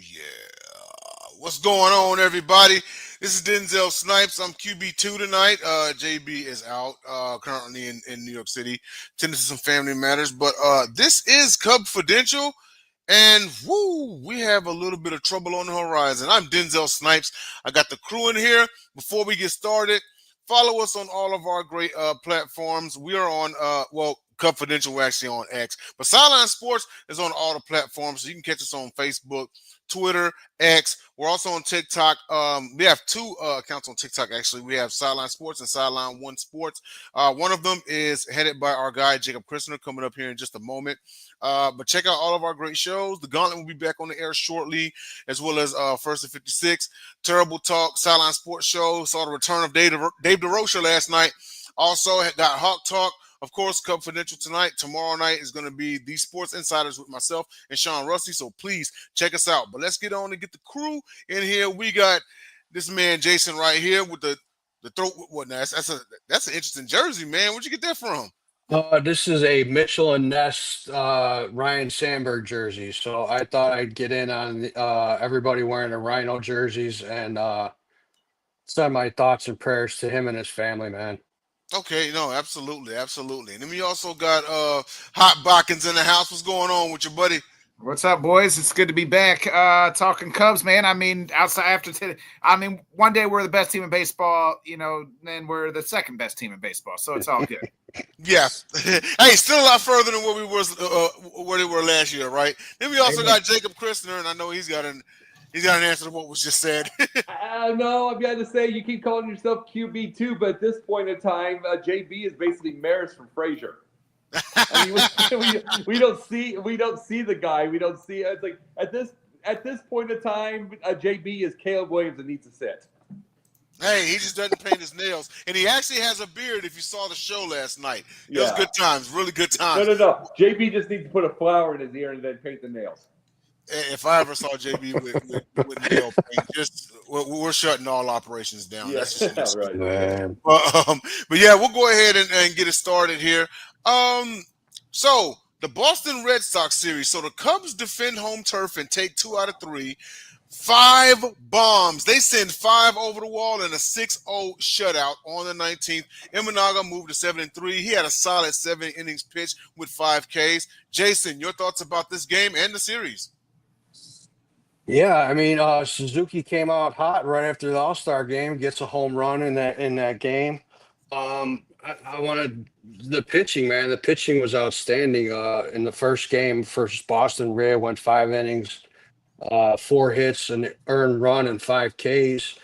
yeah. What's going on, everybody? This is Denzel Snipes. I'm QB2 tonight. JB is out currently in New York City, tending to some family matters. But this is Cubfidential, and woo, we have a little bit of trouble on the horizon. I'm Denzel Snipes. I got the crew in here. Before we get started, follow us on all of our great platforms. We are on, Cubfidential, we're actually on X. But Sideline Sports is on all the platforms, so you can catch us on Facebook, Twitter, X. We're also on TikTok. We have two accounts on TikTok, actually. We have Sideline Sports and Sideline One Sports. One of them is headed by our guy, Jacob Christner, coming up here in just a moment. But check out all of our great shows. The Gauntlet will be back on the air shortly, as well as First and 56, Terrible Talk, Sideline Sports Show. Saw the return of Dave DeRocha last night. Also got Hawk Talk. Of course, Cubfidential tonight. Tomorrow night is going to be the Sports Insiders with myself and Sean Rusty. So please check us out. But let's get on and get the crew in here. We got this man Jason right here with the throat. What? That's an interesting jersey, man. Where'd you get that from? This is a Mitchell and Ness Ryan Sandberg jersey. So I thought I'd get in on everybody wearing the Rhino jerseys and send my thoughts and prayers to him and his family, man. Okay, no, absolutely. And then we also got Hot Bockins in the house. What's going on with your buddy? What's up, boys? It's good to be back talking Cubs, man. I mean, outside after today, one day we're the best team in baseball, then we're the second best team in baseball, so it's all good. Yeah. Hey, still a lot further than where they were last year, right? Then we also got Jacob Christner, and I know he's got an answer to what was just said. No, I'm going to say you keep calling yourself QB2, but at this point in time, JB is basically Maris from Frasier. I mean, we don't see the guy. We don't see it's like at this point in time, JB is Caleb Williams that needs to sit. Hey, he just doesn't paint his nails, and he actually has a beard. If you saw the show last night, it was good times, really good times. No. JB just needs to put a flower in his ear and then paint the nails. If I ever saw JB with nail paint, we're shutting all operations down. Yeah, that's right. Man. But yeah, we'll go ahead and get it started here. So the Boston Red Sox series. So the Cubs defend home turf and take 2 out of 3. 5 bombs. They send 5 over the wall in a 6-0 shutout on the 19th. Imanaga moved to 7-3. He had a solid 7 innings pitched with 5 Ks. Jason, your thoughts about this game and the series? Yeah, I mean, Suzuki came out hot right after the All-Star game, gets a home run in that game. I wanted the pitching, man. The pitching was outstanding. In the first game versus Boston, Ray went 5 innings, 4 hits, an earned run, and 5 Ks.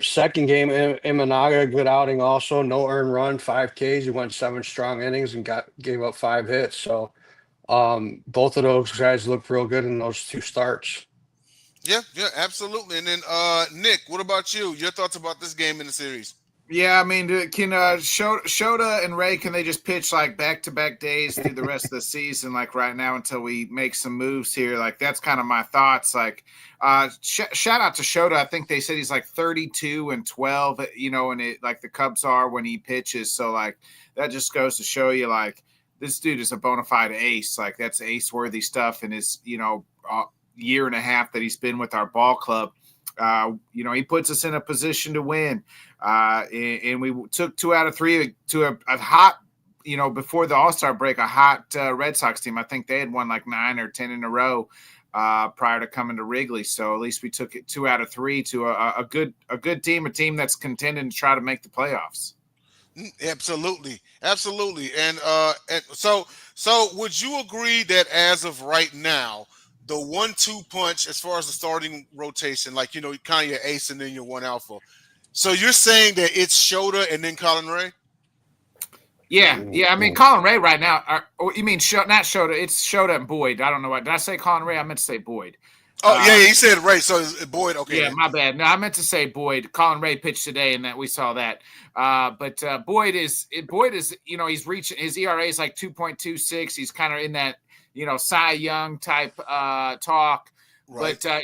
Second game, Imanaga, good outing also, no earned run, 5 Ks. He went 7 strong innings and gave up 5 hits. So both of those guys looked real good in those 2 starts. Yeah, absolutely. And then Nick, what about you? Your thoughts about this game in the series? Yeah, I mean, can Shota and Ray, can they just pitch like back-to-back days through the rest of the season, like right now until we make some moves here? Like that's kind of my thoughts. Like, shout out to Shota. I think they said he's like 32-12, and it like the Cubs are when he pitches. So like that just goes to show you like this dude is a bona fide ace. Like that's ace-worthy stuff in his year and a half that he's been with our ball club. He puts us in a position to win. And we took 2 out of 3 to a hot, before the All-Star break, a hot Red Sox team. I think they had won like 9 or 10 in a row prior to coming to Wrigley. So at least we took it 2 out of 3 to a good team, a team that's contending to try to make the playoffs. Absolutely. And so would you agree that as of right now, the 1-2 punch as far as the starting rotation, like, kind of your ace and then your 1 alpha. So you're saying that it's Shota and then Colin Ray? Yeah. I mean, Colin Ray right now. You mean not Shota? It's Shota and Boyd. I don't know what. Did I say Colin Ray? I meant to say Boyd. Oh, yeah, he said Ray. So it's Boyd. Okay. Yeah, my bad. No, I meant to say Boyd. Colin Ray pitched today, and that we saw that. But Boyd is, he's reaching his ERA is like 2.26. He's kind of in that, Cy Young type talk. Right. But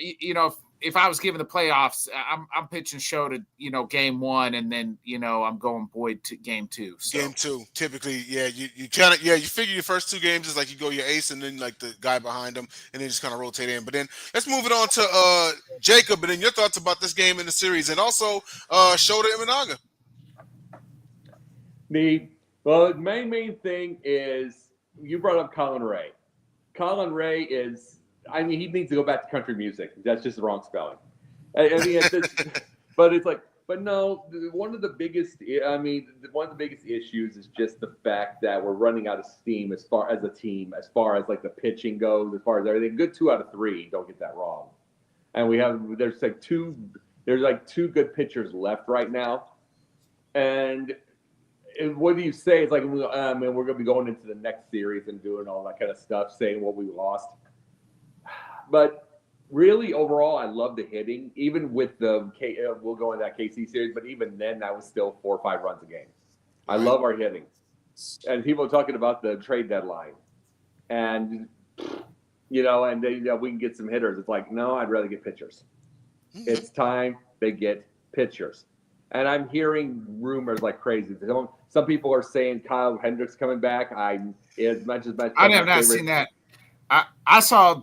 if I was given the playoffs, I'm pitching Show to game 1, and then I'm going Boyd to game 2. So. Game 2, typically, yeah. You kind of you figure your first 2 games is like you go your ace and then like the guy behind him, and then just kind of rotate in. But then let's move it on to Jacob, and then your thoughts about this game in the series, and also Shota Imanaga. The main thing is you brought up Colin Ray. Colin Ray is. I mean, he needs to go back to country music. That's just the wrong spelling. I mean, but it's like, but no. One of the biggest issues is just the fact that we're running out of steam as far as a team, as far as like the pitching goes, as far as everything. Good 2 out of 3. Don't get that wrong. And there's two good pitchers left right now. And what do you say? It's like, we're going to be going into the next series and doing all that kind of stuff, saying what we lost. But really, overall, I love the hitting. Even with we'll go into that KC series, but even then, that was still 4 or 5 runs a game. I love our hitting. And people are talking about the trade deadline. And, we can get some hitters. It's like, no, I'd rather get pitchers. Mm-hmm. It's time they get pitchers. And I'm hearing rumors like crazy. Some people are saying Kyle Hendricks coming back. I have not seen that. I saw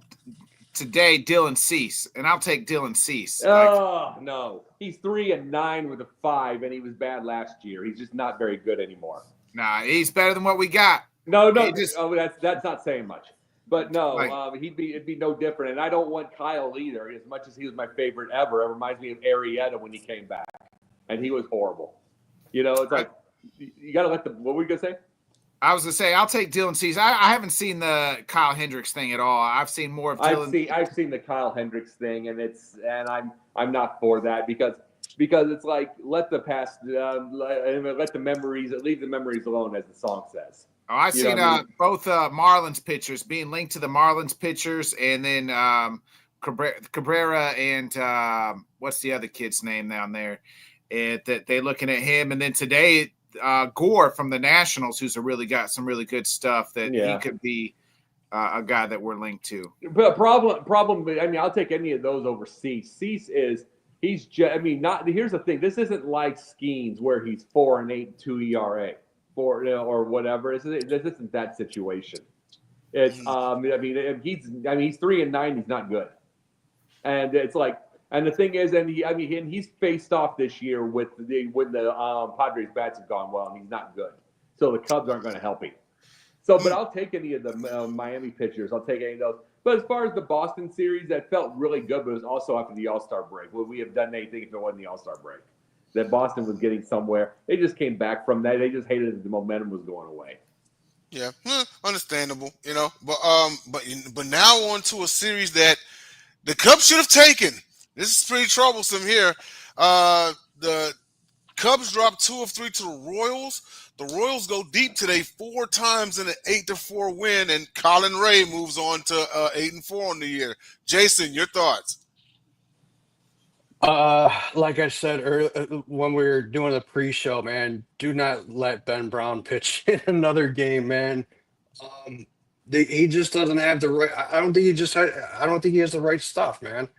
today Dylan Cease, and I'll take Dylan Cease. No. He's 3-9 with a 5, and he was bad last year. He's just not very good anymore. Nah, he's better than what we got. No, that's not saying much. But no, it'd be no different. And I don't want Kyle either. As much as he was my favorite ever, it reminds me of Arrieta when he came back, and he was horrible. It's like you got to let what were you gonna say? I was gonna say I'll take Dylan Cease. I haven't seen the Kyle Hendricks thing at all. I've seen more of Dylan. I've seen the Kyle Hendricks thing, and I'm not for that because it's like let the past let the memories leave the memories alone, as the song says. Oh, I've seen both Marlins pitchers being linked to the Marlins pitchers, and then Cabrera and what's the other kid's name down there? That they're looking at him, and then today. Gore from the Nationals, who's got some really good stuff that he could be a guy that we're linked to. But problem. I mean, I'll take any of those over Cease. Cease here's the thing. This isn't like Skeens where he's 4-8, 2 ERA, or whatever. This isn't that situation. It's he's 3-9. He's not good, and it's like. And the thing is, he's faced off this year when the Padres bats have gone well, and he's not good. So the Cubs aren't going to help him. So, but I'll take any of the Miami pitchers. I'll take any of those. But as far as the Boston series, that felt really good, but it was also after the All-Star break. Would we have done anything if it wasn't the All-Star break? That Boston was getting somewhere. They just came back from that. They just hated that the momentum was going away. Yeah, understandable, But now on to a series that the Cubs should have taken. This is pretty troublesome here. The Cubs dropped 2 of 3 to the Royals. The Royals go deep today 4 times in an 8-4 win, and Colin Ray moves on to 8-4 on the year. Jason, your thoughts? Like I said earlier, when we were doing the pre-show, man, do not let Ben Brown pitch in another game, man. He just doesn't have the right. I don't think he has the right stuff, man.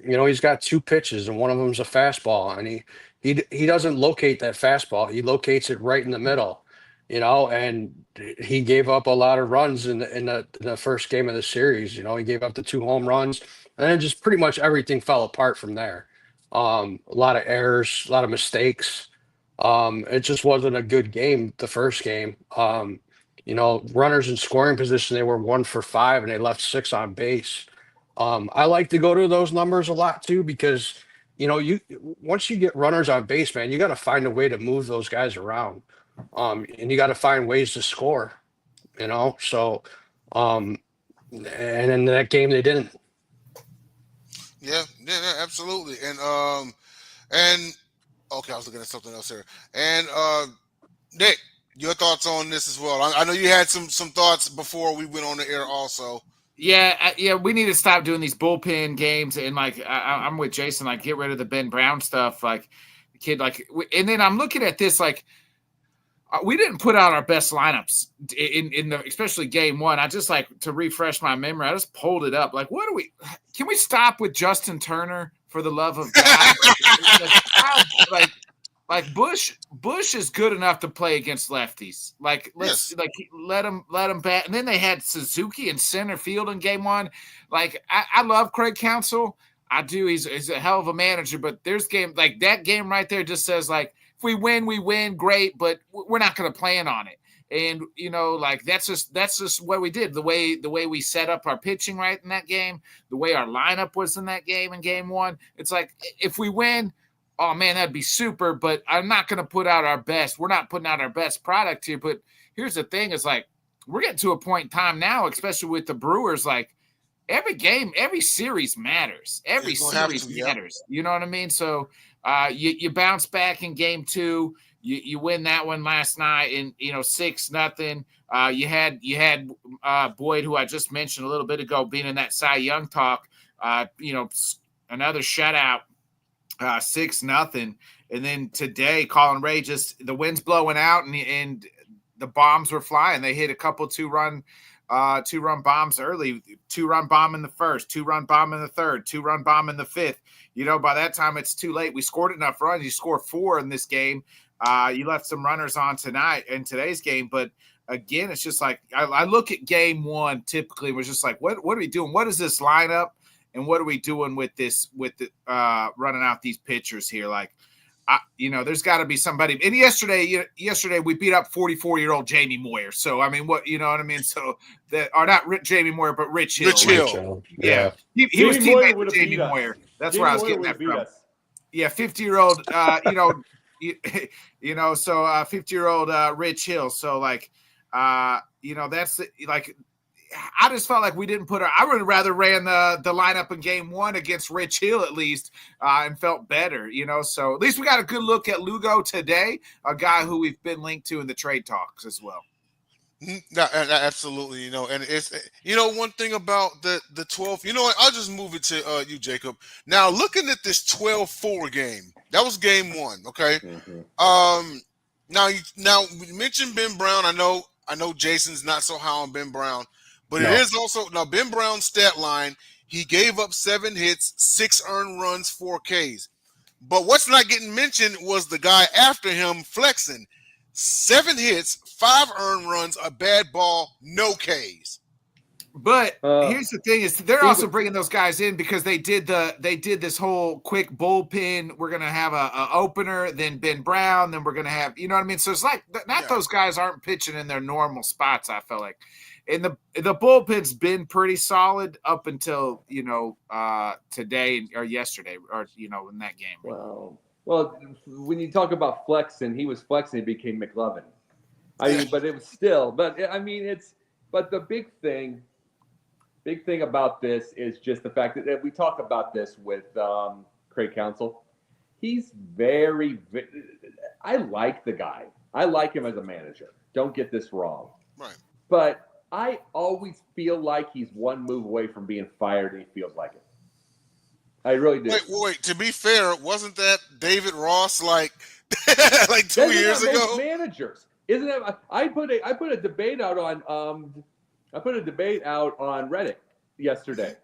He's got 2 pitches, and one of them's a fastball, and he doesn't locate that fastball. He locates it right in the middle, and he gave up a lot of runs in the first game of the series. He gave up the 2 home runs, and then just pretty much everything fell apart from there. A lot of errors, a lot of mistakes. It just wasn't a good game, the first game. Runners in scoring position, they were 1 for 5, and they left 6 on base. I like to go to those numbers a lot too, because once you get runners on base, man, you got to find a way to move those guys around, and you got to find ways to score. So and in that game they didn't. Yeah, absolutely. And okay, I was looking at something else here. And Nick, your thoughts on this as well? I know you had some thoughts before we went on the air also. Yeah, we need to stop doing these bullpen games, and I'm with Jason. Get rid of the Ben Brown stuff, the kid. And then I'm looking at this we didn't put out our best lineups in the especially game one. I just like to refresh my memory. I just pulled it up. Like, can we stop with Justin Turner for the love of God? like Bush is good enough to play against lefties. Like let him bat. And then they had Suzuki in center field in game one. Like I love Craig Counsell. I do. He's a hell of a manager. But there's game like that game right there just says like if we win, great. But we're not going to plan on it. And like that's just what we did. The way we set up our pitching right in that game, the way our lineup was in that game in game one. It's like if we win. Oh, man, that'd be super, but I'm not going to put out our best. We're not putting out our best product here, but here's the thing is like we're getting to a point in time now, especially with the Brewers, like every game, every series matters. Every series matters. You know what I mean? So you bounce back in game two. You win that one last night in 6-0. You had Boyd, who I just mentioned a little bit ago, being in that Cy Young talk, another shutout. 6-0, and then today, Colin Ray the wind's blowing out and the bombs were flying. They hit a couple two-run bombs early, 2-run bomb in the first, 2-run bomb in the third, 2-run bomb in the fifth. By that time it's too late. We scored enough runs. You score 4 in this game. You left some runners on tonight in today's game, but again, it's just like I look at game one. Typically, we're just like, what are we doing? What is this lineup? And what are we doing with this, running out these pitchers here? Like, there's got to be somebody. And yesterday we beat up 44-year-old Jamie Moyer. So, I mean, what I mean? So, not Jamie Moyer, but Rich Hill. Rich Hill. Yeah. He was teammate with Jamie Moyer. That's where I was getting that from. Yeah, 50-year-old, so 50-year-old Rich Hill. So, like, that's like – I just felt like we didn't I would have rather ran the lineup in game one against Rich Hill at least and felt better, So at least we got a good look at Lugo today, a guy who we've been linked to in the trade talks as well. No, absolutely, and it's one thing about the 12. You know what? I'll just move it to you, Jacob. Now looking at this 12-4 game, that was game one, okay. Mm-hmm. Now we mentioned Ben Brown. I know Jason's not so high on Ben Brown. But It is also now Ben Brown's stat line. He gave up 7 hits, 6 earned runs, 4 Ks. But what's not getting mentioned was the guy after him flexing. 7 hits, 5 earned runs, a bad ball, no Ks. But here's the thing: is they're also bringing those guys in because they did this whole quick bullpen. We're gonna have a opener, then Ben Brown, then we're gonna have what I mean. So it's like those guys aren't pitching in their normal spots. I felt like. And the bullpen's been pretty solid up until today or yesterday or in that game. Well, when you talk about flexing, he was flexing. It became McLovin. But it was still. But I mean, But the big thing about this is just the fact that we talk about this with Craig Counsell. He's very. I like the guy. I like him as a manager. Don't get this wrong. Right. But I always feel like he's one move away from being fired, and he feels like it. I really do. Wait. To be fair, wasn't that David Ross like 2 years ago? Managers, isn't it? I put a debate out on Reddit yesterday.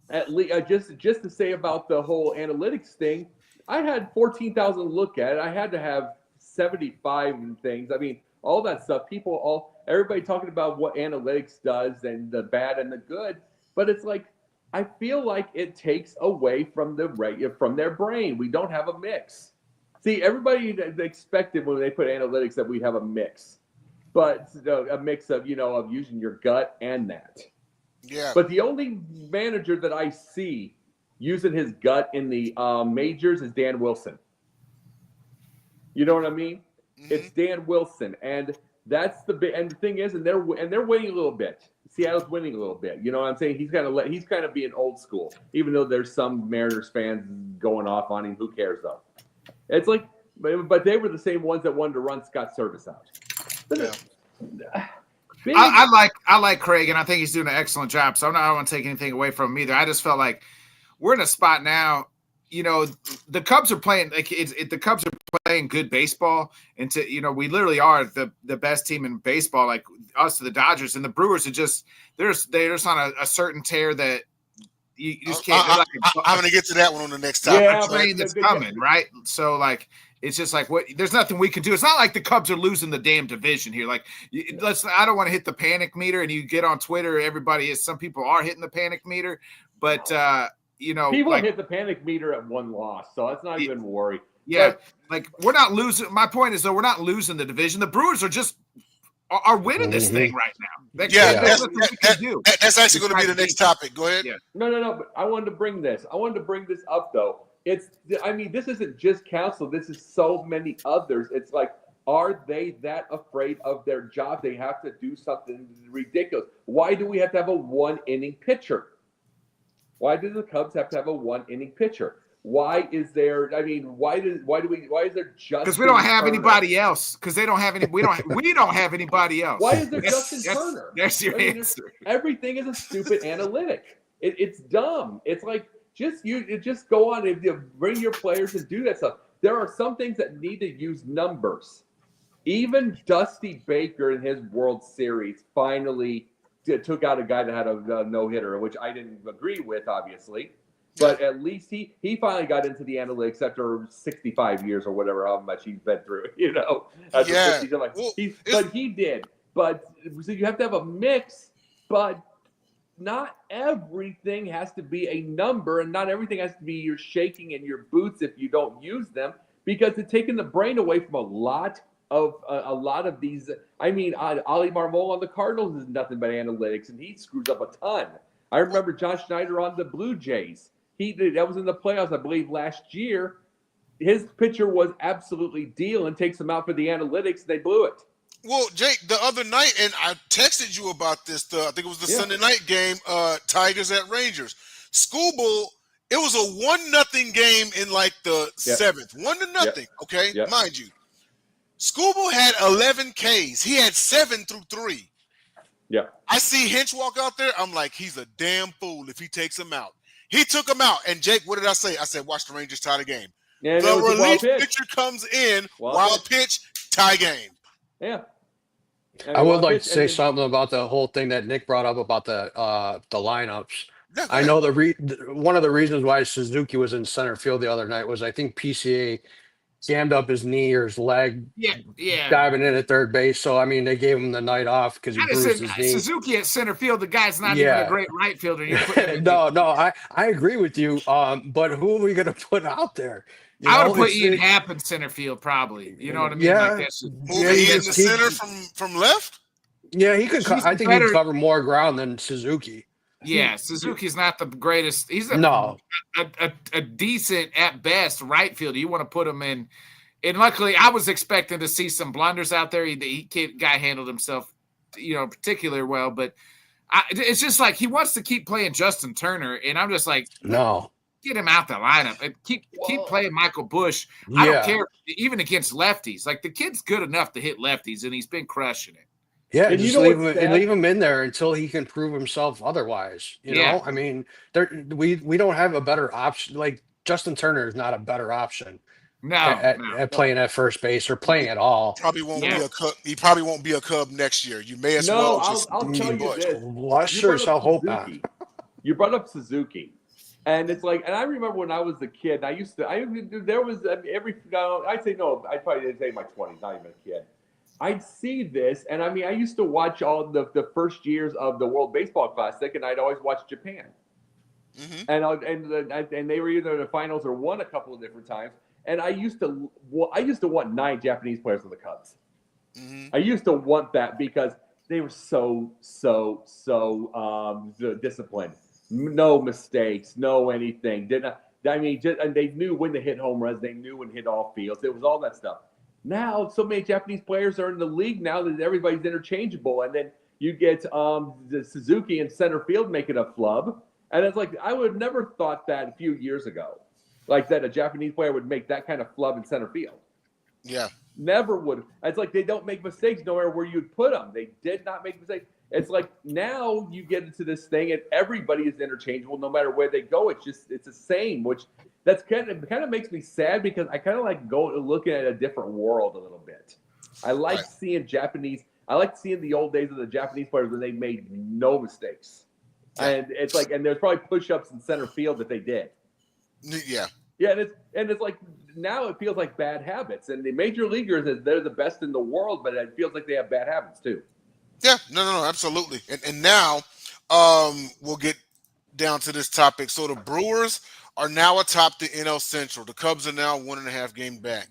At least just to say about the whole analytics thing, I had 14,000 look at it. I had to have 75 and things. I mean, all that stuff. Everybody talking about what analytics does and the bad and the good, but it's like I feel like it takes away from their brain. We don't have a mix. See, everybody expected when they put analytics that we'd have a mix, but a mix of of using your gut and that. Yeah. But the only manager that I see using his gut in the majors is Dan Wilson. You know what I mean? Mm-hmm. It's Dan Wilson, and that's the thing is, and they're winning a little bit. Seattle's winning a little bit. You know what I'm saying? He's kind of being old school, even though there's some Mariners fans going off on him. Who cares though? It's like, but they were the same ones that wanted to run Scott Service out. Yeah. I like Craig, and I think he's doing an excellent job. So I don't want to take anything away from him either. I just felt like we're in a spot now. The Cubs are playing the Cubs are playing good baseball, and we literally are the best team in baseball, like us, the Dodgers, and the Brewers are just they're just on a certain tear that you just can't. I'm going to get to that one on the next topic. Yeah, train that's coming, right? So like. It's just like there's nothing we can do. It's not like the Cubs are losing the damn division here. Like, I don't want to hit the panic meter. And you get on Twitter, some people are hitting the panic meter, but people hit the panic meter at one loss, so that's not even a worry. Yeah, like we're not losing. My point is though, we're not losing the division. The Brewers are winning this thing right now. That's actually going to be the next topic. Go ahead. Yeah. No. But I wanted to bring this up though. This isn't just Council. This is so many others. It's like, are they that afraid of their job? They have to do something ridiculous. Why do we have to have a one-inning pitcher? Why do the Cubs have to have a one-inning pitcher? Why is there? Why is there just? Because we don't have anybody else. Because they don't have any. We don't have anybody else. Why is there Justin Turner? There's your answer. Everything is a stupid analytic. It's dumb. It's like. Just go on and bring your players and do that stuff. There are some things that need to use numbers. Even Dusty Baker in his World Series finally took out a guy that had a no-hitter, which I didn't agree with, obviously. But at least he finally got into the analytics after 65 years or whatever, how much he's been through, But he did. But so you have to have a mix, but not everything has to be a number, and not everything has to be you're shaking in your boots if you don't use them, because it's taking the brain away from a lot of these. Ali Marmol on the Cardinals is nothing but analytics, and he screws up a ton. I remember John Schneider on the Blue Jays. That was in the playoffs, I believe, last year. His pitcher was absolutely dealing, takes him out for the analytics, and they blew it. Well, Jake, the other night, and I texted you about this. I think it was the Sunday night game, Tigers at Rangers. Skubal, it was a 1-0 game in like the seventh, 1-0. Okay, mind you, Skubal had 11 Ks. He had 7 through 3. Yeah, I see Hinch walk out there. I'm like, he's a damn fool if he takes him out. He took him out, and Jake, what did I say? I said, watch the Rangers tie the game. Yeah, the relief pitcher comes in, wild pitch, tie game. Yeah. I would like to say something about the whole thing that Nick brought up about the lineups. Yeah, I know one of the reasons why Suzuki was in center field the other night was I think PCA jammed up his knee or his leg, diving in at third base. So they gave him the night off because he bruised his knee. Suzuki at center field, the guy's not even a great right fielder. No, I agree with you. But who are we going to put out there? I would have put Ian Happ in center field, probably. You know what I mean? Yeah. Like moving in the center from left? Yeah, he could. I think he'd cover more ground than Suzuki. Yeah, Suzuki's not the greatest. He's a decent, at best, right fielder. You want to put him in. And luckily, I was expecting to see some blunders out there. Guy handled himself, particularly well. But it's just like he wants to keep playing Justin Turner. And I'm just like, no. Get him out the lineup and keep playing Michael Busch. I don't care, even against lefties. Like, the kid's good enough to hit lefties, and he's been crushing it. Yeah, and just leave him in there until he can prove himself otherwise. You know, we don't have a better option. Like, Justin Turner is not a better option. At playing at first base or playing at all. Probably won't be a Cub. He probably won't be a Cub next year. You may as well just I'll tell you this. Well, sure as hell hope not. You brought up Suzuki. And it's like, and I remember when I was a kid, I'd probably didn't say my 20s, not even a kid. I'd see this, and I used to watch all the first years of the World Baseball Classic, and I'd always watch Japan. Mm-hmm. And they were either in the finals or won a couple of different times. And I used to want 9 Japanese players on the Cubs. Mm-hmm. I used to want that because they were so disciplined. No mistakes, no anything. And they knew when to hit home runs. They knew when to hit all fields. It was all that stuff. Now, so many Japanese players are in the league now that everybody's interchangeable. And then you get the Suzuki in center field making a flub. And it's like, I would have never thought that a few years ago. Like that a Japanese player would make that kind of flub in center field. Yeah. Never would. It's like they don't make mistakes no matter where you'd put them. They did not make mistakes. It's like now you get into this thing and everybody is interchangeable no matter where they go. It's the same, which that's kind of makes me sad because I kind of like looking at a different world a little bit. I like Right. seeing Japanese. I like seeing the old days of the Japanese players when they made no mistakes. Yeah. And it's like, and there's probably push-ups in center field that they did. Yeah. Yeah, and it's like now it feels like bad habits. And the major leaguers, they're the best in the world, but it feels like they have bad habits too. Yeah, no, absolutely. And now we'll get down to this topic. So the Brewers are now atop the NL Central. The Cubs are now 1.5 game back.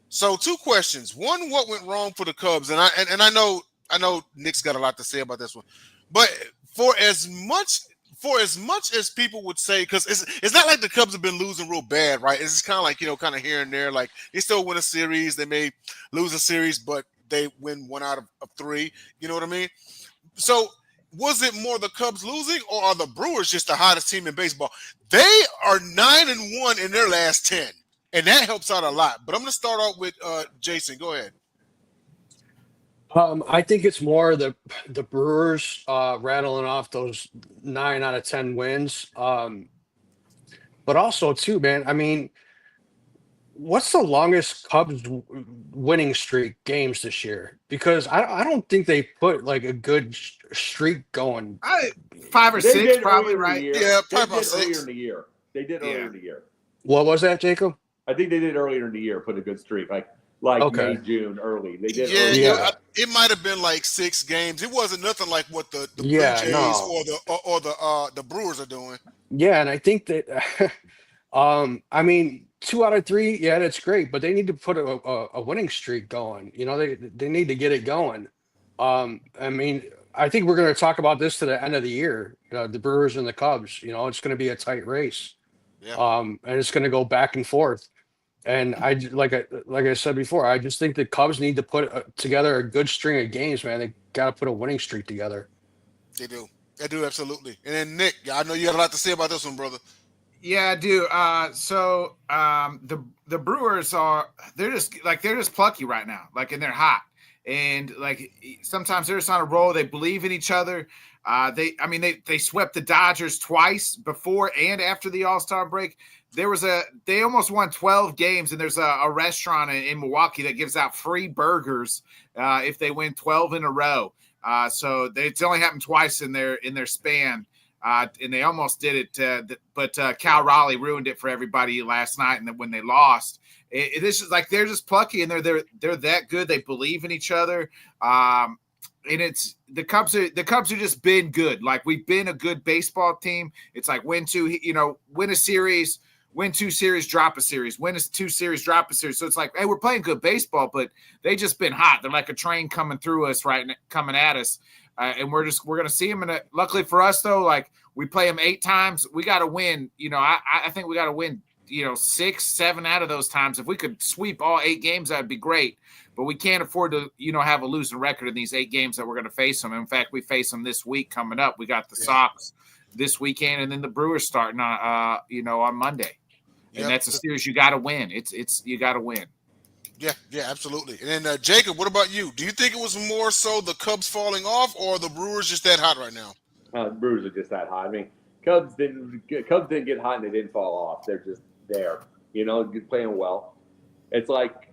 So 2 questions. One, what went wrong for the Cubs? And I know Nick's got a lot to say about this one. But for as much as people would say, because it's not like the Cubs have been losing real bad, right? It's just kind of like, kind of here and there. Like they still win a series. They may lose a series, but they win 1 out of 3. You know what I mean? So was it more the Cubs losing, or are the Brewers just the hottest team in baseball? They are 9-1 in their last 10, and that helps out a lot. But I'm going to start out with Jason. Go ahead. I think it's more the Brewers rattling off those 9 out of 10 wins. But also too, man, I mean, what's the longest Cubs winning streak games this year? Because I don't think they put like a good streak going. 5 or They 6 did probably, earlier in the right? year. Yeah, They probably about did earlier 6. in the year. They did earlier in the year. What was that, Jacob? I think they did earlier in the year, put a good streak, like Okay. May, June, early. They did. Yeah, early. Yeah. it might have been like 6 games. It wasn't nothing like what the Blue Yeah, Jays no. or the Brewers are doing. Yeah, and I think that I mean, 2 out of 3, yeah, that's great, but they need to put a winning streak going. They need to get it going. I mean, I think we're going to talk about this to the end of the year. The Brewers and the Cubs. It's going to be a tight race. Yeah. And it's going to go back and forth. And like I said before, I just think the Cubs need to put together a good string of games, man. They got to put a winning streak together. They do, absolutely. And then Nick, I know you got a lot to say about this one, brother. Yeah, I do. So the Brewers they're just plucky right now, like, and they're hot, and like sometimes they're just on a roll. They believe in each other. They swept the Dodgers twice before and after the All-Star break. They almost won 12 games, and there's a restaurant in Milwaukee that gives out free burgers if they win 12 in a row. So it's only happened twice in their span. And they almost did it, but Cal Raleigh ruined it for everybody last night. And when they lost, this is like they're just plucky, and they're that good. They believe in each other. And it's the Cubs are just been good. Like, we've been a good baseball team. It's like win a series, win 2 series, drop a series, win 2 series, drop a series. So it's like, hey, we're playing good baseball, but they just been hot. They're like a train coming through us coming at us. And we're going to see them. Luckily for us, though, like, we play them 8 times. We got to win. I think we got to win, 6, 7 out of those times. If we could sweep all 8 games, that'd be great. But we can't afford to, have a losing record in these 8 games that we're going to face them. In fact, we face them this week coming up. We got the Sox this weekend, and then the Brewers starting on Monday. And that's a series you got to win. It's you got to win. Yeah, absolutely. And then Jacob, what about you? Do you think it was more so the Cubs falling off, or the Brewers just that hot right now? The Brewers are just that hot. I mean, Cubs didn't get hot and they didn't fall off. They're just there, playing well. It's like,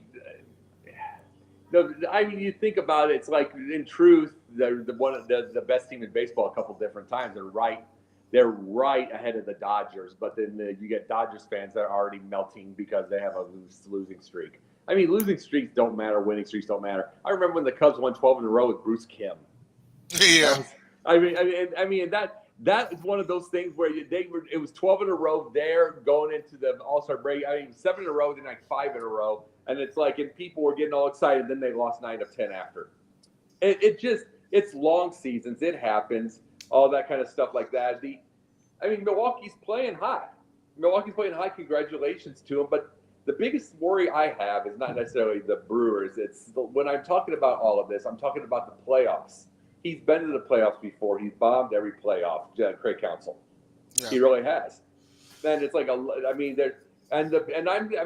you think about it. It's like, in truth, they're the best team in baseball a couple different times. They're right ahead of the Dodgers, but then you get Dodgers fans that are already melting because they have a losing streak. I mean, losing streaks don't matter. Winning streaks don't matter. I remember when the Cubs won 12 in a row with Bruce Kim. Yeah. I mean that is one of those things where it was 12 in a row there going into the All-Star break. I mean, 7 in a row, then like 5 in a row, and it's like, and people were getting all excited. Then they lost 9 of 10 after. It's long seasons. It happens. All that kind of stuff like that. Milwaukee's playing hot. Congratulations to them, but the biggest worry I have is not necessarily the Brewers. When I'm talking about all of this, I'm talking about the playoffs. He's been to the playoffs before. He's bombed every playoff, Craig Counsell. Yeah. He really has. And it's like I'm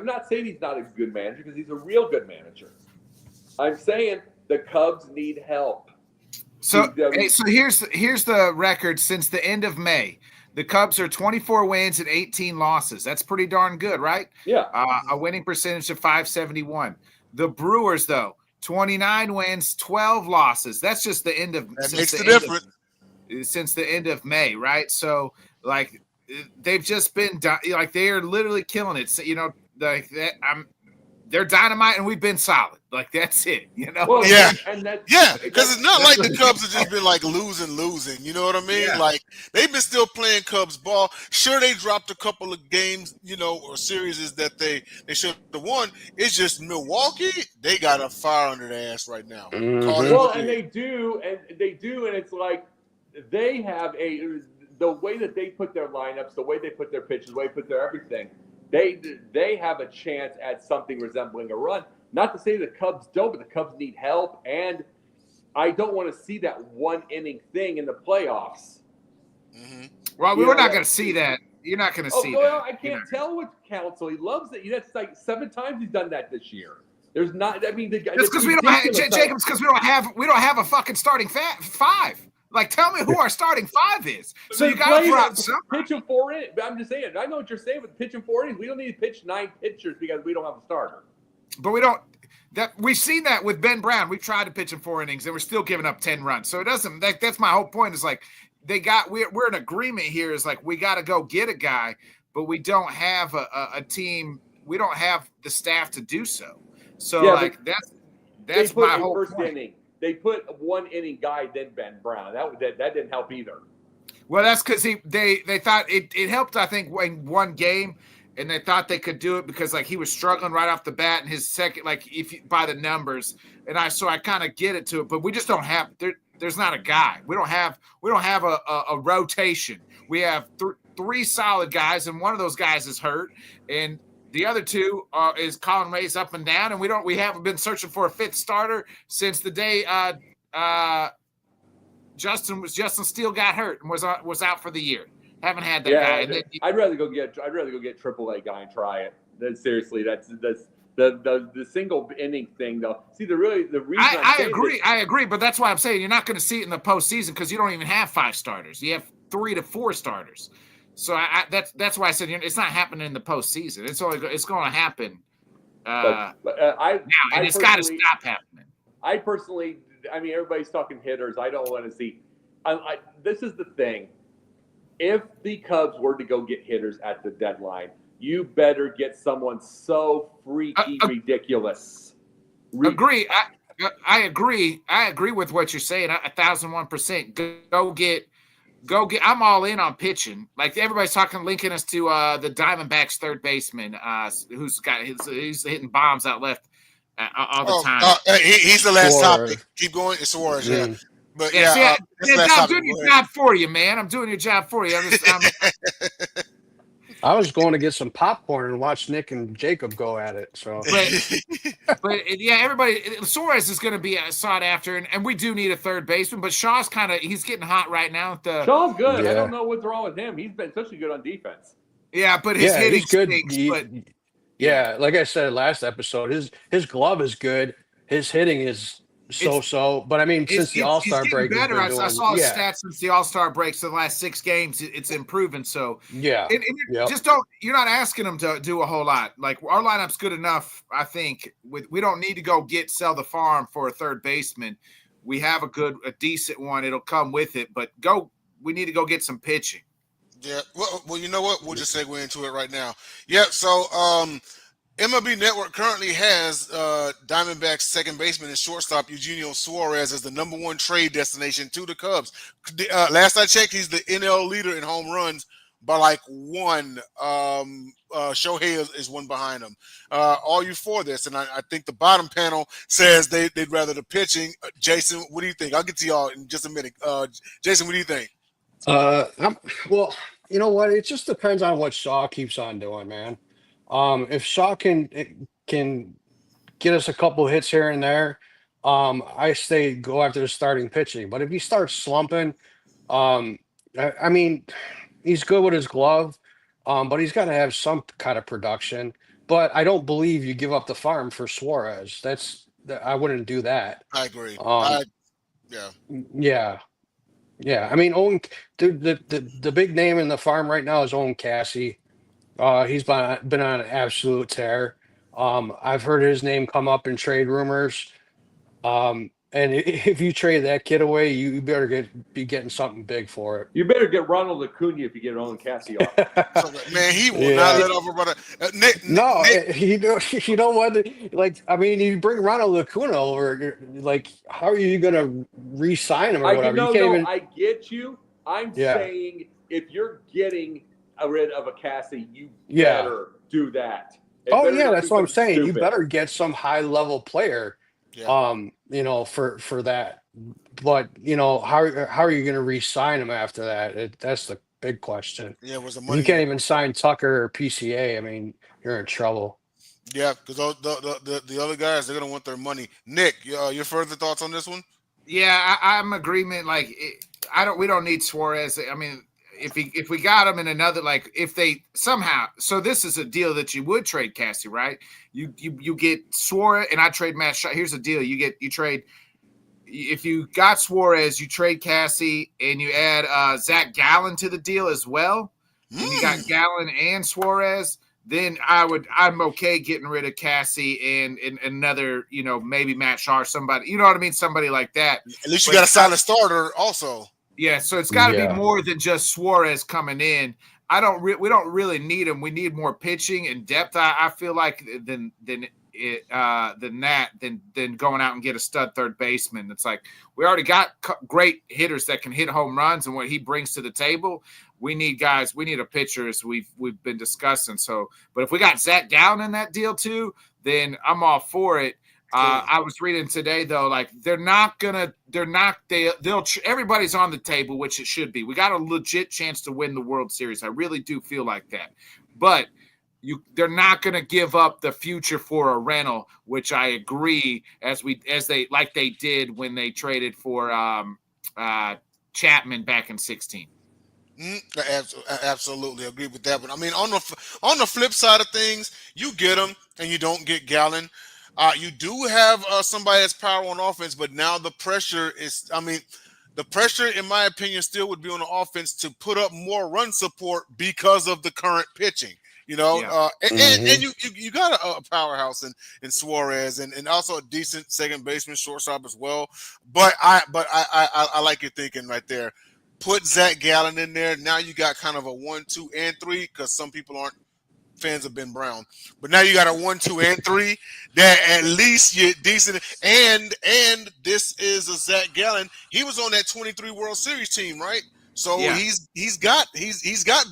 not saying he's not a good manager, because he's a real good manager. I'm saying the Cubs need help. So here's the record since the end of May. The Cubs are 24 wins and 18 losses. That's pretty darn good, right? Yeah. A winning percentage of 571. The Brewers, though, 29 wins, 12 losses. That's just the end of that makes the difference. Since the end of May, right? So, like, they've just been like they are literally killing it. So, like that. They're dynamite, and we've been solid. Like, that's it, Well, Yeah. and Because it's not like the Cubs have just been like losing. You know what I mean? Yeah. Like, they've been still playing Cubs ball. Sure, they dropped a couple of games, or series that they should have won. It's just Milwaukee. They got a fire under their ass right now. Well, and they do, and it's like they have the way that they put their lineups, the way they put their pitches, the way they put their everything. They have a chance at something resembling a run. Not to say the Cubs don't, but the Cubs need help, and I don't want to see that one inning thing in the playoffs. Mm-hmm. Well, we're not going to see that. You're not going to see that. I can't tell with Counsell. He loves it. That's like 7 times he's done that this year. There's not. I mean, it's because we don't have Jacobs. Because we don't have a fucking starting five. Like, tell me who our starting 5 is. So you got to throw out somebody. Pitching 4 innings. I'm just saying. I know what you're saying with pitching 4 innings. We don't need to pitch 9 pitchers because we don't have a starter. But we don't. We've seen that with Ben Brown. We've tried to pitch in 4 innings, and we're still giving up 10 runs. So it doesn't. That's my whole point. Is like we're in agreement here. Is like we got to go get a guy, but we don't have a team. We don't have the staff to do so. So that's my whole first point. Inning. They put 1 inning guy, then Ben Brown. That didn't help either. Well, that's because they thought it helped. I think in one game, and they thought they could do it because like he was struggling right off the bat in his second, like by the numbers. And I kind of get it to it, but we just don't have there's not a guy. We don't have a rotation. We have 3 solid guys, and one of those guys is hurt, and the other 2 is Colin Ray's up and down, and we haven't been searching for a 5th starter since the day Justin Steele got hurt and was out for the year. Haven't had that guy. And I'd rather go get AAA guy and try it. Seriously, that's the single inning thing though. See, the reason I agree, but that's why I'm saying you're not going to see it in the postseason because you don't even have 5 starters. You have 3 to 4 starters. So that's why I said it's not happening in the postseason. It's going to happen. Now, and it's got to stop happening. I personally, I mean, everybody's talking hitters. I don't want to see. This is the thing. If the Cubs were to go get hitters at the deadline, you better get someone so freaky ridiculous. Agree. I agree. I agree with what you're saying. 1,001%. Go get. I'm all in on pitching. Like everybody's linking us to the Diamondbacks third baseman, he's hitting bombs out left all the time. He's the last topic. Keep going. It's Suarez. Yeah. But I'm doing your job for you, man. I'm doing your job for you. I was going to get some popcorn and watch Nick and Jacob go at it. So, but everybody, Suarez is going to be sought after, and we do need a third baseman. But Shaw's he's getting hot right now. Shaw's good. Yeah. I don't know what's wrong with him. He's been especially good on defense. Yeah, but his hitting stinks. Like I said last episode, his glove is good. His hitting is so. But I mean, since the All-Star break, better. I saw his stats since the All-Star break. So the last 6 games, it's improving. So just don't. You're not asking him to do a whole lot. Like our lineup's good enough. I think we don't need to go sell the farm for a third baseman. We have a decent one. It'll come with it. But we need to go get some pitching. Yeah. Well, you know what? We'll just segue into it right now. Yeah. So, MLB Network currently has Diamondbacks second baseman and shortstop Eugenio Suarez as the number 1 trade destination to the Cubs. Last I checked, he's the NL leader in home runs by like 1. Shohei is 1 behind him. Are you for this? And I think the bottom panel says they'd rather the pitching. Jason, what do you think? I'll get to y'all in just a minute. Jason, what do you think? Well, you know what? It just depends on what Shaw keeps on doing, man. If Shaw can get us a couple hits here and there, I say go after the starting pitching. But if he starts slumping, I mean, he's good with his glove, but he's got to have some kind of production. But I don't believe you give up the farm for Suarez. I wouldn't do that. I agree. Yeah. Yeah. Yeah. I mean, the big name in the farm right now is Owen Cassie. He's been on an absolute tear. I've heard his name come up in trade rumors. And if you trade that kid away, you better be getting something big for You better get Ronald Acuna if you get Owen Cassie off. So, it. man, he will not Yeah. let off about it. No, Nick, you know what? Like, I mean, you bring Ronald Acuna over, like, how are you gonna re-sign him or whatever? You can't No, even. I get you. I'm Yeah, saying if you're getting rid of a Cassie, you yeah. better do that. It Oh better yeah, not be that's what I'm something saying. You stupid. better get some high level player, yeah, for that. But how are you gonna re-sign him after that? That's the big question. yeah, was the If you money? can't even sign Tucker or PCA, I mean, you're in trouble. Yeah, because the other guys, they're gonna want their money. Nick, your further thoughts on this one? Yeah, I'm agreement. Like, we don't need Suarez. I mean, if we got him in another, like, if they somehow, so this is a deal that you would trade Cassie, right? You get Suarez, and I trade Matt Shaw. Here's the deal: you trade. If you got Suarez, you trade Cassie, and you add Zach Gallen to the deal as well, and you got Mm. Gallen and Suarez. Then I'm okay getting rid of Cassie and another, maybe Matt Shaw or somebody, you know what I mean? Somebody like that. At least you But got a it's got, solid starter, also. yeah, so it's got to be Yeah. more than just Suarez coming in. We don't really need him. We need more pitching and depth. I feel like than going out and get a stud third baseman. It's like we already got great hitters that can hit home runs, and what he brings to the table. We need guys. We need a pitcher, as we've been discussing. So, but if we got Zach Gallen in that deal too, then I'm all for it. Cool. I was reading today though, like everybody's on the table, which it should be. We got a legit chance to win the World Series. I really do feel like that, but they're not going to give up the future for a rental, which I agree as they did when they traded for Chapman back in 2016. I absolutely agree with that. But I mean, on the flip side of things, you get them and you don't get Gallen. You do have somebody that's power on offense, but now the pressure is. I mean, the pressure, in my opinion, still would be on the offense to put up more run support because of the current pitching. Yeah. And you got a powerhouse in Suarez and also a decent second baseman, shortstop as well. But I like your thinking right there. Put Zach Gallen in there. Now you got kind of a 1, 2, and 3 because some people aren't fans of Ben Brown, but now you got a 1, 2, and 3 that at least you're decent. And this is a Zach Gallen. He was on that 23 World Series team, right? So Yeah. he's got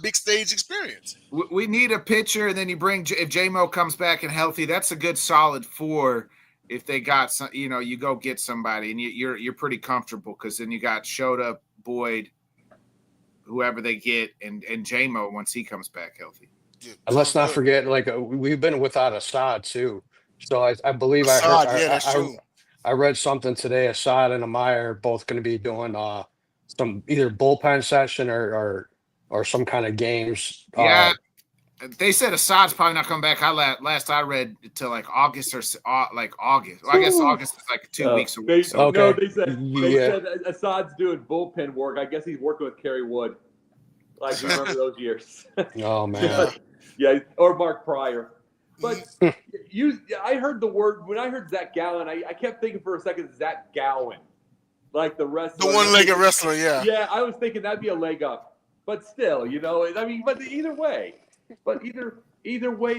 big stage experience. We need a pitcher, and then you bring if J-Mo comes back and healthy, that's a good solid 4. If they got some, you go get somebody, and you're pretty comfortable because then you got Shota, Boyd, whoever they get, and J-Mo once he comes back healthy. Yeah, And let's sounds not good. forget, like, we've been without Assad too. So I believe Assad, yeah, that's true. I read something today. Assad and Amaya are both going to be doing some either bullpen session or some kind of games. Yeah, they said Assad's probably not coming back. Last I read till like August or like August. Well, I guess August is like 2 weeks away. So Okay. No, they said Yeah. Assad's doing bullpen work. I guess he's working with Kerry Wood. Like, you remember those years? Oh man. Yeah, or Mark Pryor. But I heard the word when I heard Zach Gallen. I kept thinking for a second Zach Gowen, like the wrestler, The one-legged wrestler, yeah. Yeah, I was thinking that'd be a leg up, but still, I mean, but either way,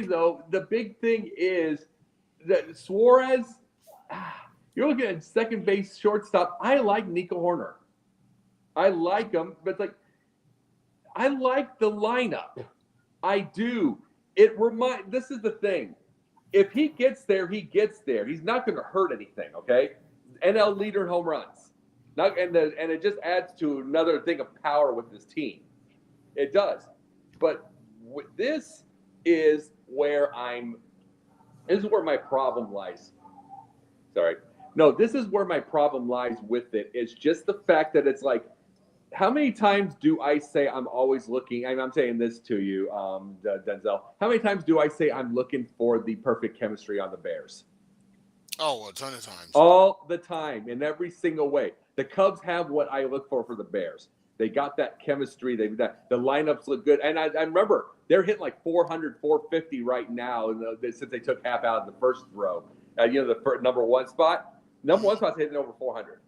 though, the big thing is that Suarez. You're looking at second base, shortstop. I like Nico Horner. I like him, but it's like I like the lineup. I do. This is the thing. If he gets there, he gets there. He's not going to hurt anything. Okay, NL leader in home runs. And it just adds to another thing of power with this team. It does. But this is where my problem lies. Sorry. No, this is where my problem lies with it. It's just the fact that it's like, how many times do I say I'm always looking? I'm saying this to you, Denzel. How many times do I say I'm looking for the perfect chemistry on the Bears? Oh, a ton of times. All the time, in every single way. The Cubs have what I look for the Bears. They got that chemistry. The lineups look good. And I remember they're hitting like 400, 450 right now since they took half out of the first throw. The number one spot. Number one spot's hitting over 400.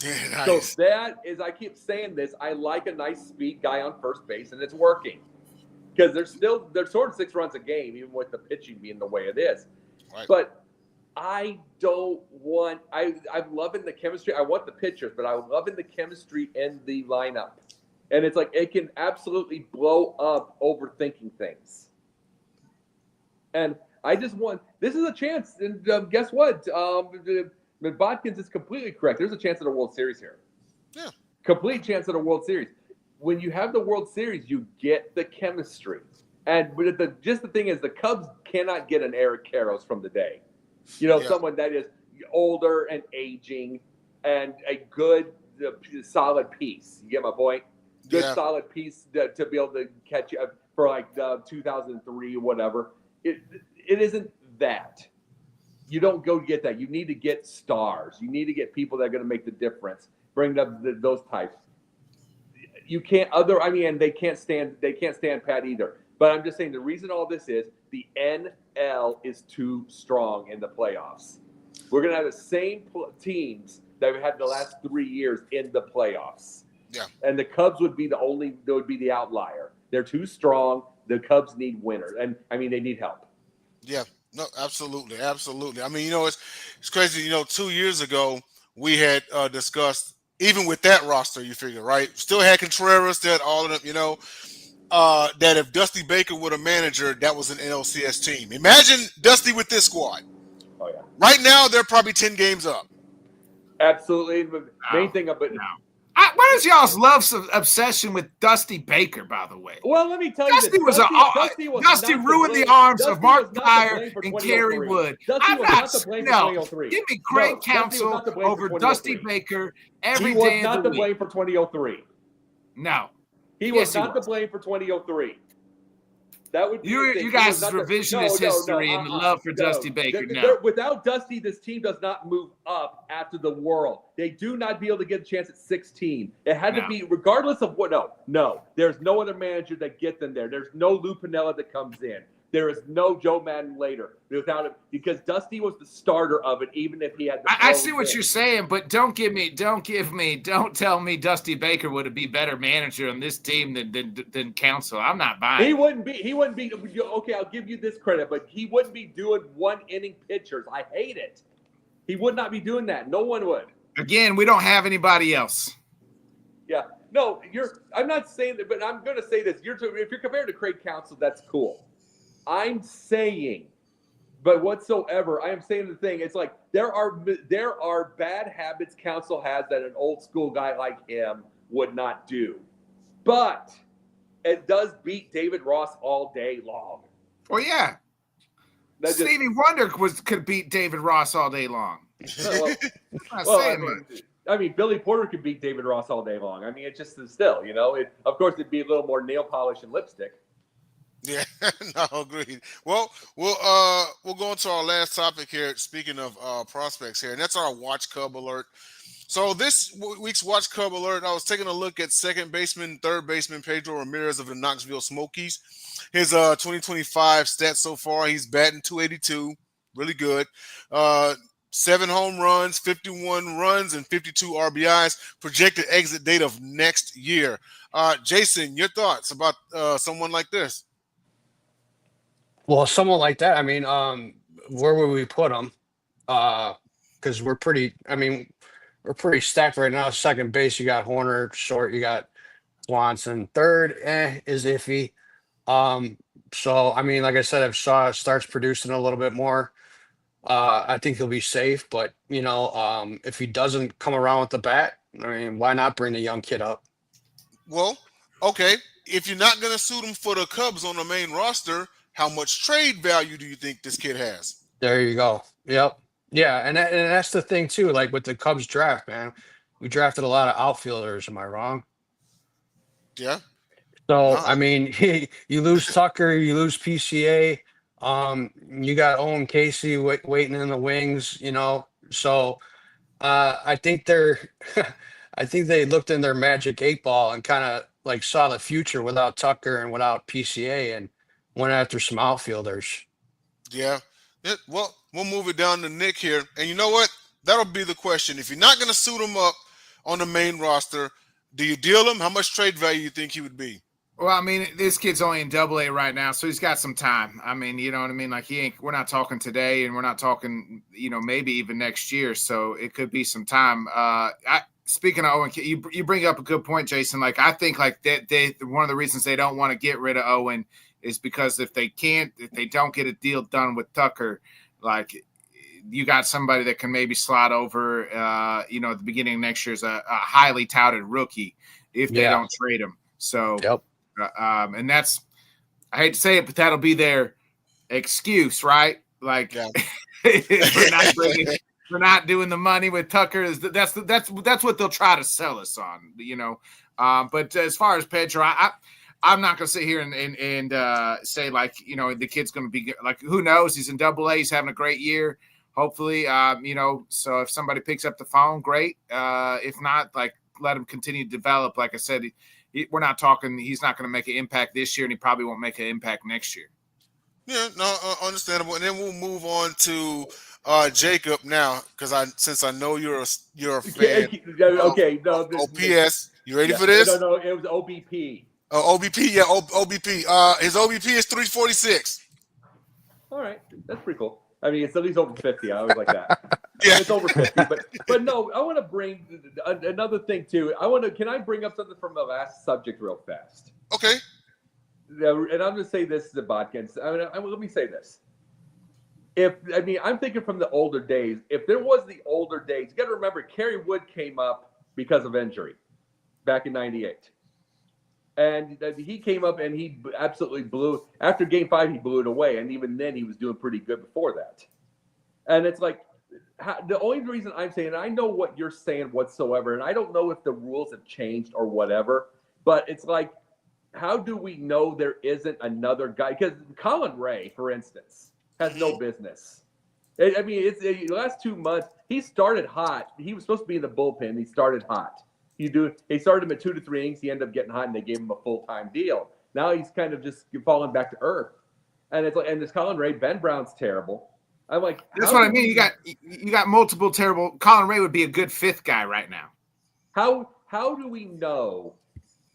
Yeah, nice. So that is, I keep saying this, I like a nice speed guy on first base, and it's working. Because they're sort of 6 runs a game, even with the pitching being the way it is. Right. But I'm loving the chemistry. I want the pitchers, but I'm loving the chemistry in the lineup. And it's like it can absolutely blow up overthinking things. And I just want – this is a chance. And guess what? Bodkins is completely correct. There's a chance at a World Series here. Yeah. Complete chance at a World Series. When you have the World Series, you get the chemistry. And just the thing is, the Cubs cannot get an Eric Karros from the day. Someone that is older and aging and a good, solid piece. You get my point? Good, solid piece to be able to catch you for like 2003 or whatever. It isn't that. You don't go get that. You need to get stars. You need to get people that are going to make the difference. Bring up those types. You can't and they can't stand pat either. But I'm just saying the reason all this is the NL is too strong in the playoffs. We're going to have the same teams that we've had the last 3 years in the playoffs. Yeah. And the Cubs would be the outlier. They're too strong. The Cubs need winners. And they need help. Yeah. No, absolutely. Absolutely. It's crazy. 2 years ago, we had discussed, even with that roster, you figure, right? Still had Contreras, still had all of them, that if Dusty Baker were a manager, that was an NLCS team. Imagine Dusty with this squad. Oh, yeah. Right now, they're probably 10 games up. Absolutely. The main thing about what is y'all's obsession with Dusty Baker, by the way? Well, let me tell you, Dusty ruined the arms of Mark Pryor and Kerry Wood. I'm not. No, give me Craig Counsell over Dusty Baker every day of the week. He was not to blame for 2003. No, he was not to blame for 2003. That would be you guys' revisionist history and the love for Dusty Baker. No, without Dusty, this team does not move up after the World. They do not be able to get a chance at 16. It had to be, regardless of what. No. There's no other manager that gets them there. There's no Lou Piniella that comes in. There is no Joe Madden later without him, because Dusty was the starter of it, even if he had. I see what you're saying, but don't tell me Dusty Baker would be better manager on this team than Counsell. I'm not buying. He wouldn't be. Okay, I'll give you this credit, but he wouldn't be doing 1 inning pitchers. I hate it. He would not be doing that. No one would. Again, we don't have anybody else. Yeah. No, I'm not saying that, but I'm going to say this. If you're compared to Craig Counsell, that's cool. I'm saying, but whatsoever, I am saying the thing. It's like there are bad habits Counsell has that an old school guy like him would not do. But it does beat David Ross all day long. Well, yeah. Stevie Wonder could beat David Ross all day long. Billy Porter could beat David Ross all day long. It just is still, of course, it'd be a little more nail polish and lipstick. Yeah, no, agreed. Well, we'll go into our last topic here. Speaking of prospects here, and that's our Watch Cub Alert. So this week's Watch Cub Alert, I was taking a look at second baseman, third baseman Pedro Ramirez of the Knoxville Smokies. His 2025 stats so far, he's batting .282, really good. 7 home runs, 51 runs, and 52 RBIs. Projected exit date of next year. Jason, your thoughts about someone like this? Well, someone like that, where would we put him? Because we're pretty stacked right now. Second base, you got Horner. Short, you got Swanson. Third, is iffy. So, like I said, if Shaw starts producing a little bit more, I think he'll be safe. But, if he doesn't come around with the bat, why not bring the young kid up? Well, okay. If you're not going to suit him for the Cubs on the main roster, how much trade value do you think this kid has? There you go. Yep. Yeah, and that's the thing, too. Like with the Cubs draft, man, we drafted a lot of outfielders. Am I wrong? Yeah. So, you lose Tucker, you lose PCA. You got Owen Casey waiting in the wings, So I think I think they looked in their magic 8 ball and kind of like saw the future without Tucker and without PCA and went after some outfielders. Yeah. Well, we'll move it down to Nick here. And you know what? That'll be the question. If you're not going to suit him up on the main roster, do you deal him? How much trade value you think he would be? Well, I mean, this kid's only in AA right now, so he's got some time. I mean, you know what I mean? Like we're not talking today and we're not talking, maybe even next year. So it could be some time. Speaking of Owen, you bring up a good point, Jason. Like, I think like they one of the reasons they don't want to get rid of Owen is because if they don't get a deal done with Tucker, like you got somebody that can maybe slot over, at the beginning of next year as a highly touted rookie if they don't trade him. So, Yep. And that's, I hate to say it, but that'll be their excuse, right? Like, we're not doing the money with Tucker. That's what they'll try to sell us on, But as far as Pedro, I'm not going to sit here and say like, the kid's going to be like, who knows? He's in AA. He's having a great year. Hopefully, so if somebody picks up the phone, great. If not, like, let him continue to develop. Like I said, we're not talking. He's not going to make an impact this year, and he probably won't make an impact next year. Yeah, no, understandable. And then we'll move on to Jacob now, because since I know you're a fan. Okay, no. OPS. You ready for this? No, it was OBP. Oh, OBP, yeah, OBP. His OBP is 346. All right, that's pretty cool. I mean, it's at least over 50. I always like that. Yeah, it's over 50. But no, I want to bring another thing too. Can I bring up something from the last subject real fast? Okay. And I'm going to say this to Botkins. Let me say this. I'm thinking from the older days. If there was the older days, you got to remember Kerry Wood came up because of injury back in '98. And he came up and he absolutely blew. After Game 5, he blew it away. And even then, he was doing pretty good before that. And it's like, the only reason I'm saying, and I know what you're saying whatsoever, and I don't know if the rules have changed or whatever, but it's like, how do we know there isn't another guy? Because Colin Ray, for instance, has no business. It's the last 2 months, he started hot. He was supposed to be in the bullpen. He started hot. They started him at 2 to 3 innings. He ended up getting hot, and they gave him a full-time deal. Now he's kind of just falling back to earth. And it's like, and this Colin Ray, Ben Brown's terrible. I'm like, that's what I mean. You got multiple terrible. Colin Ray would be a good fifth guy right now. How do we know?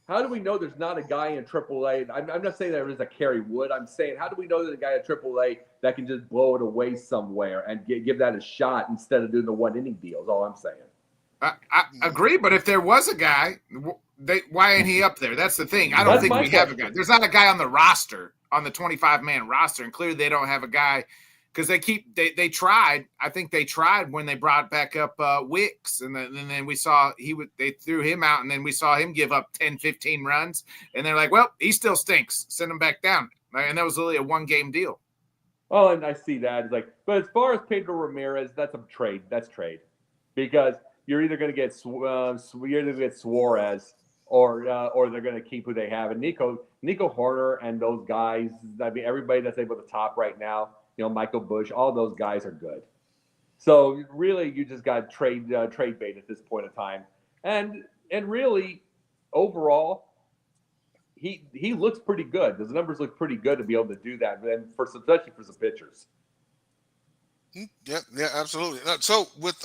How do we know there's not a guy in AAA? I'm not saying there is a Kerry Wood. I'm saying, how do we know there's a guy at AAA that can just blow it away somewhere and give that a shot instead of doing the 1 inning deal? Is all I'm saying. I agree, but if there was a guy, why ain't he up there? That's the thing. I don't think we have a guy. There's not a guy on the roster, on the 25-man roster, and clearly they don't have a guy because they tried. I think they tried when they brought back up Wicks, and then we saw they threw him out, and then we saw him give up 10, 15 runs, and they're like, well, he still stinks. Send him back down. And that was only a 1-game deal. Oh, and I see that. It's like, but as far as Pedro Ramirez, that's a trade. That's trade, because you're either going to get Suarez or they're going to keep who they have. And Nico Horner and those guys, everybody that's able to top right now, Michael Bush, all those guys are good. So really, you just got trade bait at this point in time. And really, overall, he looks pretty good. His numbers look pretty good to be able to do that, and especially for some pitchers. Yeah, absolutely. So with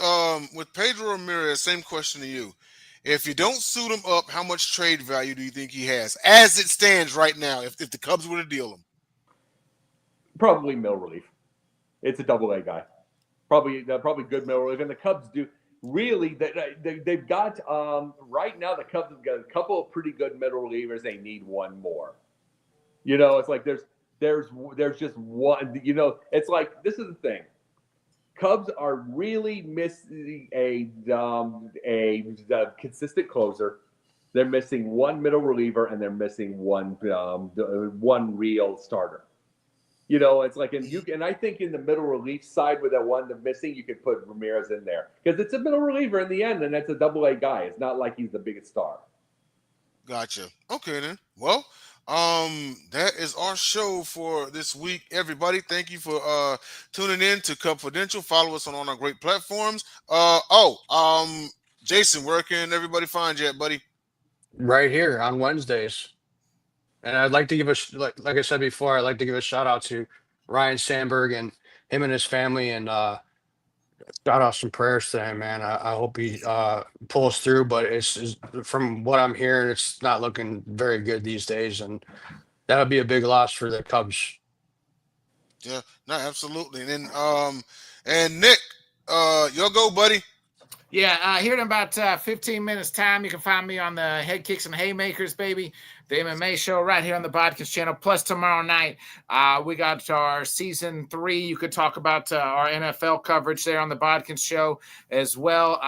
Pedro Ramirez, same question to you. If you don't suit him up, how much trade value do you think he has as it stands right now? If the Cubs were to deal him, probably middle relief. It's a AA guy. Probably good middle relief, and the Cubs do really. They've got right now. The Cubs have got a couple of pretty good middle relievers. They need one more. It's like there's just one. It's like, this is the thing. Cubs are really missing a consistent closer. They're missing one middle reliever, and they're missing one real starter. It's like, and I think in the middle relief side with that one missing, you could put Ramirez in there because it's a middle reliever in the end, and that's a AA guy. It's not like he's the biggest star. Gotcha. Okay then. Well, that is our show for this week, everybody. Thank you for tuning in to Cubfidential. Follow us on all our great platforms. Jason, where can everybody find you at, buddy? Right here on Wednesdays. And I'd like to give like I said before, I'd like to give a shout out to Ryan Sandberg and him and his family, and shout out some prayers to him, man. I hope he pulls through, but it's from what I'm hearing, it's not looking very good these days, and that would be a big loss for the Cubs. Yeah, no, absolutely. And then and Nick, you'll go, buddy. Yeah, here in about 15 minutes time, you can find me on the Head Kicks and Haymakers, baby, the MMA show right here on the podcast channel. Plus tomorrow night, we got our season 3. You could talk about our NFL coverage there on the Bodkins show as well.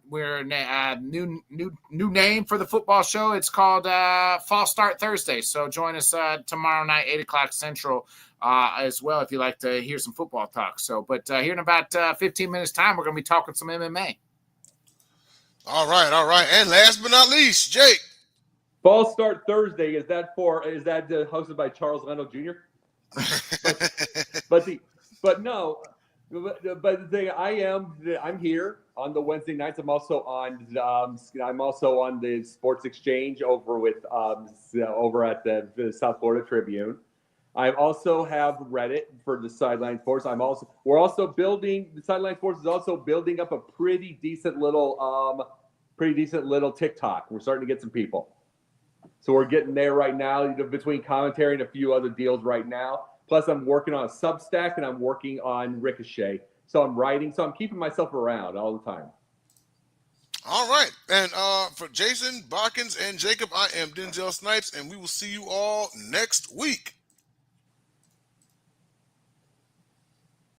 We're new name for the football show. It's called Fall Start Thursday. So join us tomorrow night, 8 o'clock Central. As well, if you like to hear some football talk. So, but here in about 15 minutes time, we're going to be talking some MMA. All right. And last but not least, Jake. Fall Start Thursday. Is that hosted by Charles Leno Jr.? But the thing I'm here on the Wednesday nights. I'm also on the Sports Exchange over at the South Florida Tribune. I also have Reddit for the Sideline Sports. We're also building the Sideline Sports is also building up a pretty decent little TikTok. We're starting to get some people, so we're getting there right now. Between commentary and a few other deals right now. Plus, I'm working on a Substack and I'm working on Ricochet. So I'm writing. So I'm keeping myself around all the time. All right. And for Jason, Bodkins, and Jacob, I am Denzel Snipes, and we will see you all next week.